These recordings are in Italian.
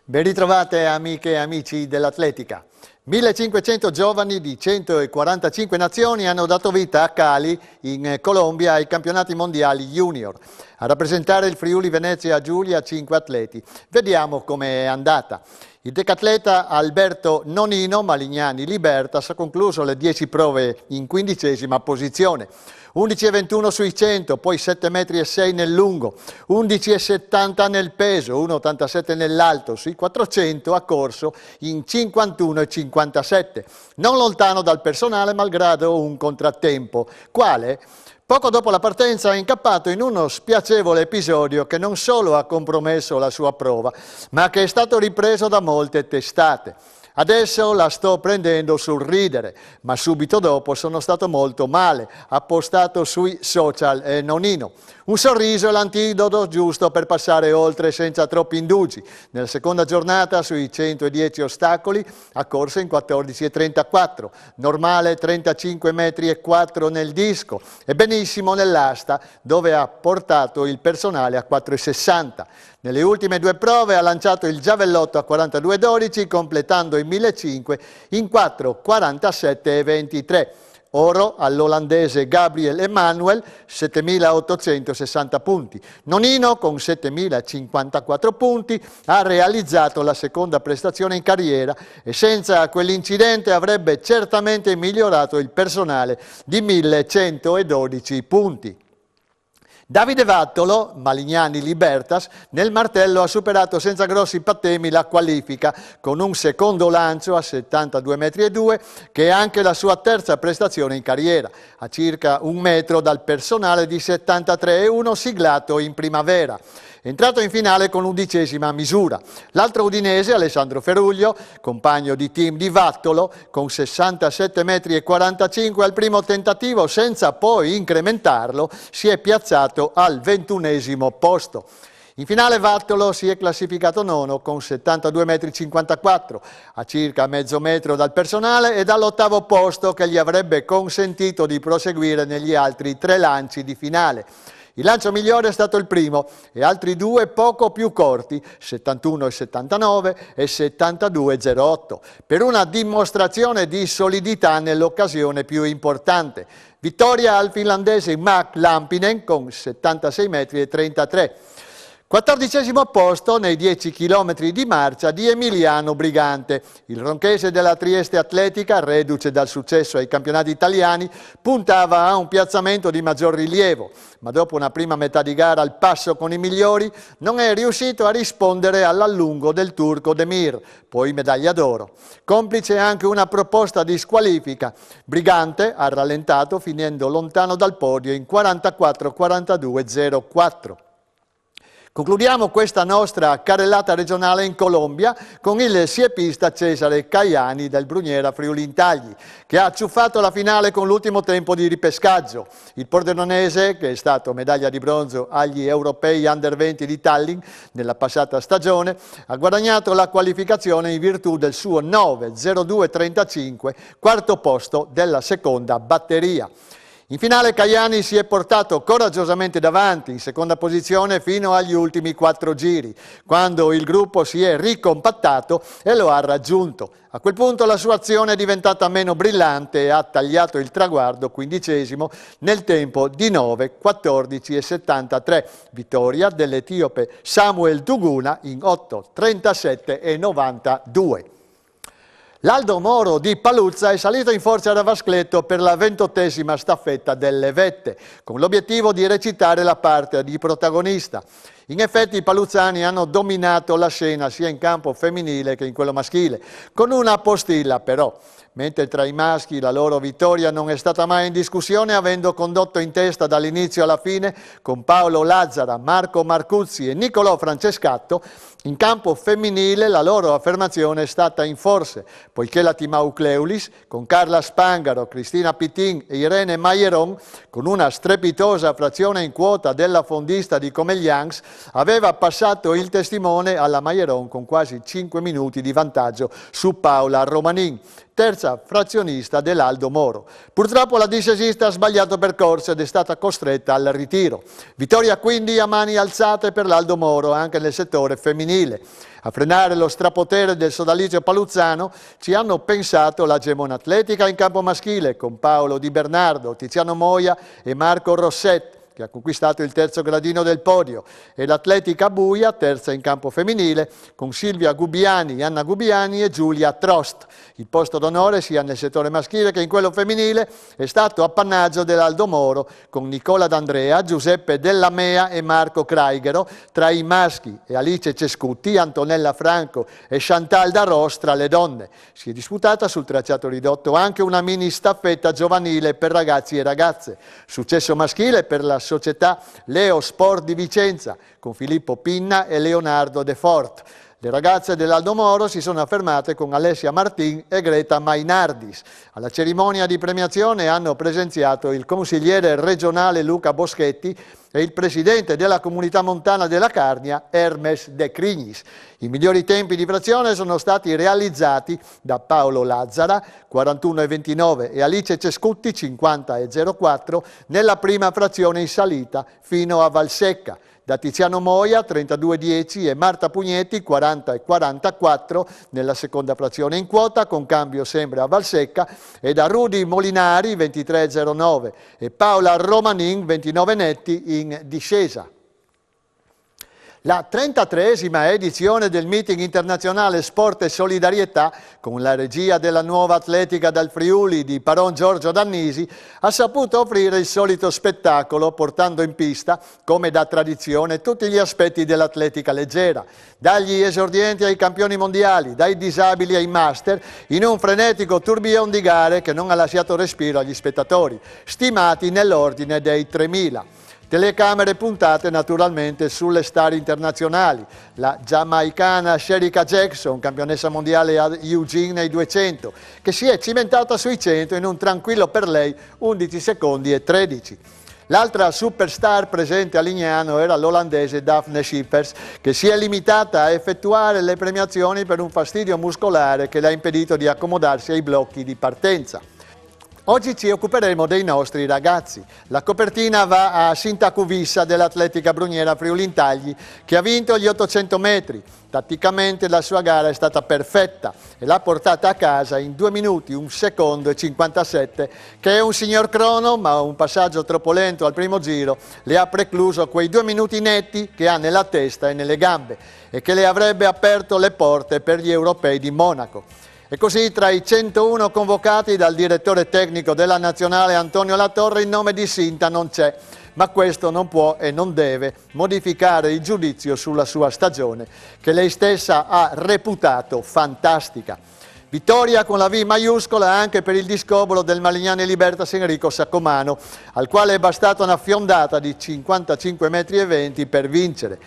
Ben ritrovate amiche e amici dell'atletica. 1500 giovani di 145 nazioni hanno dato vita a Cali, in Colombia, ai campionati mondiali junior. A rappresentare il Friuli Venezia Giulia 5 atleti. Vediamo com'è andata. Il decatleta Alberto Nonino Malignani Libertas ha concluso le 10 prove in 15ª posizione. 11,21 sui 100, poi 7,6 metri nel lungo, 11,70 nel peso, 1,87 nell'alto, sui 400 ha corso in 51,57, non lontano dal personale malgrado un contrattempo, quale? Poco dopo la partenza è incappato in uno spiacevole episodio che non solo ha compromesso la sua prova, ma che è stato ripreso da molte testate. Adesso la sto prendendo sul ridere, ma subito dopo sono stato molto male, ha postato sui social Nonino. Un sorriso è l'antidoto giusto per passare oltre senza troppi indugi. Nella seconda giornata sui 110 ostacoli ha corso in 14,34, normale 35,4 metri nel disco e benissimo nell'asta dove ha portato il personale a 4,60. Nelle ultime 2 prove ha lanciato il giavellotto a 42,12 completando i 1500 in 4,47,23. Oro all'olandese Gabriel Emanuel, 7.860 punti. Nonino, con 7.054 punti, ha realizzato la seconda prestazione in carriera e senza quell'incidente avrebbe certamente migliorato il personale di 1.112 punti. Davide Vattolo, Malignani Libertas, nel martello ha superato senza grossi patemi la qualifica con un secondo lancio a 72,2 metri che è anche la sua terza prestazione in carriera, a circa 1 metro dal personale di 73,1 siglato in primavera. Entrato in finale con l'11ª misura. L'altro udinese, Alessandro Feruglio, compagno di team di Vattolo, con 67,45 metri al primo tentativo, senza poi incrementarlo, si è piazzato al 21° posto. In finale Vattolo si è classificato nono con 72,54 metri, a circa mezzo metro dal personale e dall'8° posto che gli avrebbe consentito di proseguire negli altri 3 lanci di finale. Il lancio migliore è stato il primo e altri 2 poco più corti, 71,79 e 72,08, per una dimostrazione di solidità nell'occasione più importante. Vittoria al finlandese Mac Lampinen con 76,33 metri. 14° posto nei 10 km di marcia di Emiliano Brigante. Il ronchese della Trieste Atletica, reduce dal successo ai campionati italiani, puntava a un piazzamento di maggior rilievo, ma dopo una prima metà di gara al passo con i migliori non è riuscito a rispondere all'allungo del turco Demir, poi medaglia d'oro. Complice anche una proposta di squalifica. Brigante ha rallentato finendo lontano dal podio in 44,42,04. Concludiamo questa nostra carrellata regionale in Colombia con il siepista Cesare Caiani del Bruniera Friuli Intagli, che ha acciuffato la finale con l'ultimo tempo di ripescaggio. Il pordenonese, che è stato medaglia di bronzo agli europei Under 20 di Tallinn nella passata stagione, ha guadagnato la qualificazione in virtù del suo 9,02,35, quarto posto della seconda batteria. In finale Caiani si è portato coraggiosamente davanti, in seconda posizione fino agli ultimi 4 giri, quando il gruppo si è ricompattato e lo ha raggiunto. A quel punto la sua azione è diventata meno brillante e ha tagliato il traguardo 15° nel tempo di 9,14,73, vittoria dell'etiope Samuel Duguna in 8,37,92. L'Aldo Moro di Paluzza è salito in forza da Vascletto per la 28ª staffetta delle vette, con l'obiettivo di recitare la parte di protagonista. In effetti i paluzzani hanno dominato la scena sia in campo femminile che in quello maschile, con una postilla però. Mentre tra i maschi la loro vittoria non è stata mai in discussione, avendo condotto in testa dall'inizio alla fine con Paolo Lazzara, Marco Marcuzzi e Nicolò Francescatto, in campo femminile la loro affermazione è stata in forse, poiché la Timau Cleulis, con Carla Spangaro, Cristina Pittin e Irene Maieron, con una strepitosa frazione in quota della fondista di Comeglians, aveva passato il testimone alla Maieron con quasi 5 minuti di vantaggio su Paola Romanin, terza frazionista dell'Aldo Moro. Purtroppo la discesista ha sbagliato percorso ed è stata costretta al ritiro. Vittoria quindi a mani alzate per l'Aldo Moro anche nel settore femminile. A frenare lo strapotere del sodalizio paluzzano ci hanno pensato la Gemona Atletica in campo maschile con Paolo Di Bernardo, Tiziano Moia e Marco Rossetti, che ha conquistato il terzo gradino del podio, e l'Atletica Buia, terza in campo femminile, con Silvia Gubbiani, Anna Gubbiani e Giulia Trost. Il posto d'onore, sia nel settore maschile che in quello femminile, è stato appannaggio dell'Aldo Moro, con Nicola D'Andrea, Giuseppe Della Mea e Marco Craighero tra i maschi e Alice Cescutti, Antonella Franco e Chantal Darros tra le donne. Si è disputata sul tracciato ridotto anche una mini staffetta giovanile per ragazzi e ragazze. Successo maschile per la società Leo Sport di Vicenza, con Filippo Pinna e Leonardo De Fort. Le ragazze dell'Aldo Moro si sono affermate con Alessia Martin e Greta Mainardis. Alla cerimonia di premiazione hanno presenziato il consigliere regionale Luca Boschetti e il presidente della comunità montana della Carnia, Hermes De Crignis. I migliori tempi di frazione sono stati realizzati da Paolo Lazzara, 41,29, e Alice Cescutti, 50,04, nella prima frazione in salita fino a Valsecca. Da Tiziano Moia, 32,10, e Marta Pugnetti, 40,44, nella seconda frazione in quota, con cambio sempre a Valsecca, e da Rudy Molinari, 23,09, e Paola Romanin, 29 netti, in discesa. La 33esima edizione del meeting internazionale Sport e Solidarietà, con la regia della nuova atletica dal Friuli di Paron Giorgio Dannisi, ha saputo offrire il solito spettacolo, portando in pista, come da tradizione, tutti gli aspetti dell'atletica leggera, dagli esordienti ai campioni mondiali, dai disabili ai master, in un frenetico tourbillon di gare che non ha lasciato respiro agli spettatori, stimati nell'ordine dei 3.000. Telecamere puntate naturalmente sulle star internazionali, la giamaicana Shericka Jackson, campionessa mondiale a Eugene nei 200, che si è cimentata sui 100 in un tranquillo per lei 11 secondi e 13. L'altra superstar presente a Lignano era l'olandese Daphne Schippers, che si è limitata a effettuare le premiazioni per un fastidio muscolare che le ha impedito di accomodarsi ai blocchi di partenza. Oggi ci occuperemo dei nostri ragazzi. La copertina va a Sintaku Vissa dell'Atletica Bruniera Friuli-Intagli, che ha vinto gli 800 metri. Tatticamente la sua gara è stata perfetta e l'ha portata a casa in 2 minuti, 1 secondo e 57, che è un signor crono, ma un passaggio troppo lento al primo giro le ha precluso quei 2 minuti netti che ha nella testa e nelle gambe e che le avrebbe aperto le porte per gli europei di Monaco. E così tra i 101 convocati dal direttore tecnico della nazionale Antonio Latorre il nome di Sinta non c'è, ma questo non può e non deve modificare il giudizio sulla sua stagione, che lei stessa ha reputato fantastica. Vittoria con la V maiuscola anche per il discobolo del Malignani Libertas Enrico Saccomano, al quale è bastata una fiondata di 55,20 metri per vincere.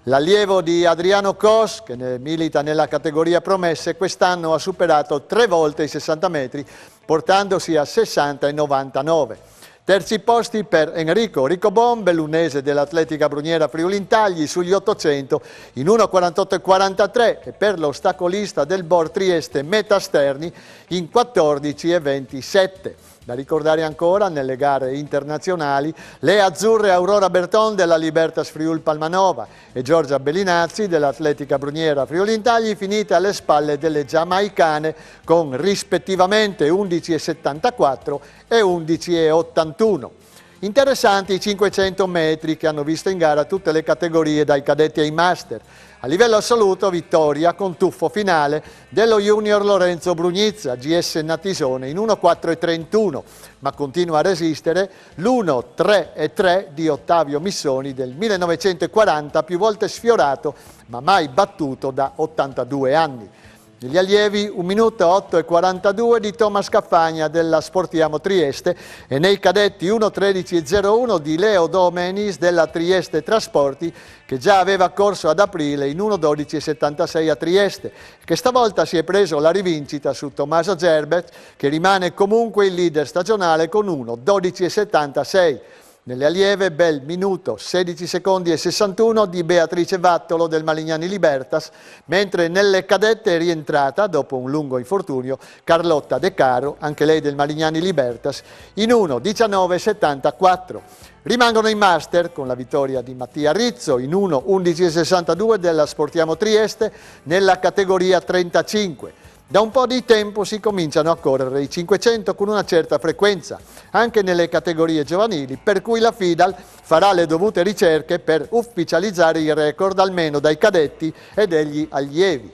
L'allievo di Adriano Cos, che milita nella categoria promesse, quest'anno ha superato 3 volte i 60 metri, portandosi a 60,99. Terzi posti per Enrico Ricobon, bellunese dell'Atletica Bruniera Friuli-Intagli, sugli 800 in 1,48,43, e per l'ostacolista del Bor Trieste Metasterni in 14,27. Da ricordare ancora, nelle gare internazionali, le azzurre Aurora Berton della Libertas Friul Palmanova e Giorgia Bellinazzi dell'Atletica Bruniera Friuli-Intagli, finite alle spalle delle giamaicane con rispettivamente 11,74 e 11,81. Interessanti i 500 metri che hanno visto in gara tutte le categorie dai cadetti ai master. A livello assoluto vittoria con tuffo finale dello junior Lorenzo Brugnizza, GS Natisone, in 1,4,31, ma continua a resistere l'1,3,3 di Ottavio Missoni del 1940, più volte sfiorato ma mai battuto da 82 anni. Negli allievi 1 minuto 8,42 di Thomas Caffagna della Sportiamo Trieste e nei cadetti 1,13,01 di Leo Domenis della Trieste Trasporti, che già aveva corso ad aprile in 1,12,76 a Trieste, che stavolta si è preso la rivincita su Tommaso Gerbert, che rimane comunque il leader stagionale con 1,12,76. Nelle allieve, bel minuto 16 secondi e 61 di Beatrice Vattolo del Malignani Libertas, mentre nelle cadette è rientrata, dopo un lungo infortunio, Carlotta De Caro, anche lei del Malignani Libertas, in 1:19,74. Rimangono i master con la vittoria di Mattia Rizzo in 1:11,62 della Sportiamo Trieste nella categoria 35. Da un po' di tempo si cominciano a correre i 500 con una certa frequenza, anche nelle categorie giovanili, per cui la FIDAL farà le dovute ricerche per ufficializzare il record almeno dai cadetti e degli allievi.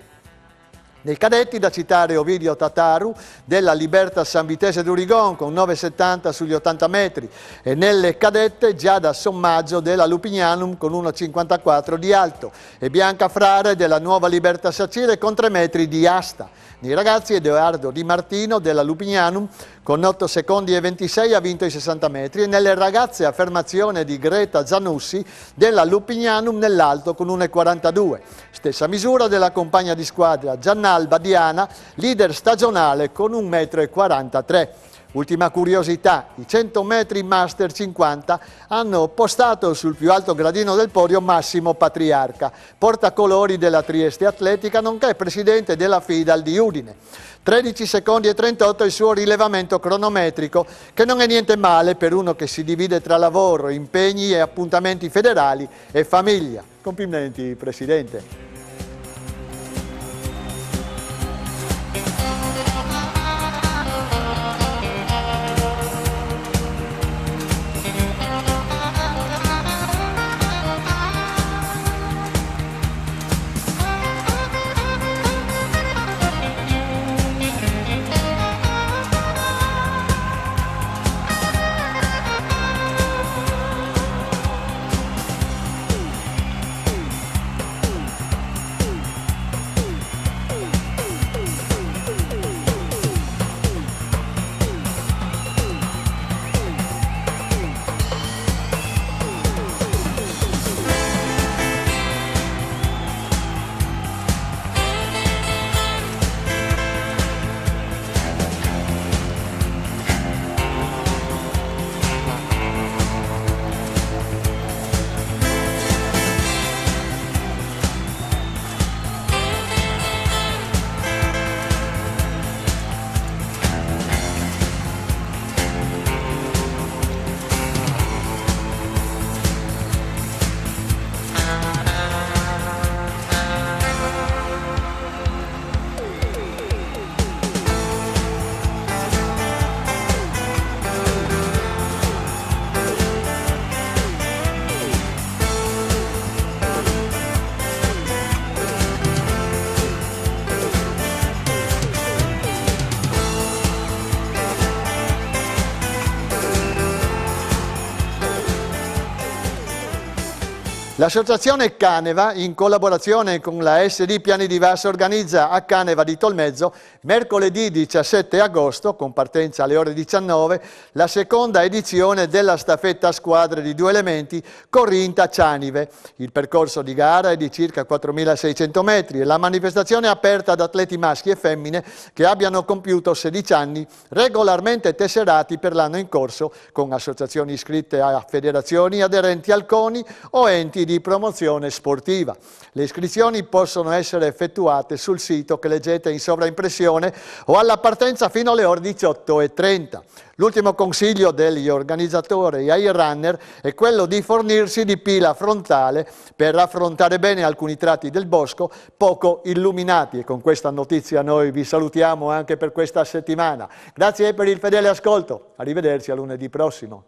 Nei cadetti da citare Ovidio Tataru della Libertas San Vitese d'Urigon con 9,70 sugli 80 metri e nelle cadette Giada Sommaggio della Lupignanum con 1,54 di alto e Bianca Frare della Nuova Libertas Acire con 3 metri di asta. Nei ragazzi Edoardo Di Martino della Lupignanum con 8 secondi e 26 ha vinto i 60 metri e nelle ragazze affermazione di Greta Zanussi della Lupignanum nell'alto con 1,42. Stessa misura della compagna di squadra Giannalba Diana, leader stagionale con 1,43 m. Ultima curiosità, i 100 metri Master 50 hanno postato sul più alto gradino del podio Massimo Patriarca, portacolori della Trieste Atletica, nonché presidente della FIDAL di Udine. 13 secondi e 38 il suo rilevamento cronometrico, che non è niente male per uno che si divide tra lavoro, impegni e appuntamenti federali e famiglia. Complimenti, Presidente. L'associazione Caneva, in collaborazione con la SD Piani di Vas, organizza a Caneva di Tolmezzo, mercoledì 17 agosto, con partenza alle ore 19, la seconda edizione della staffetta a squadre di 2 elementi Corinta-Cianive. Il percorso di gara è di circa 4.600 metri e la manifestazione è aperta ad atleti maschi e femmine che abbiano compiuto 16 anni, regolarmente tesserati per l'anno in corso, con associazioni iscritte a federazioni aderenti al CONI o enti di promozione sportiva. Le iscrizioni possono essere effettuate sul sito che leggete in sovraimpressione o alla partenza fino alle ore 18:30. L'ultimo consiglio degli organizzatori ai runner è quello di fornirsi di pila frontale per affrontare bene alcuni tratti del bosco poco illuminati. E con questa notizia noi vi salutiamo anche per questa settimana. Grazie per il fedele ascolto. Arrivederci a lunedì prossimo.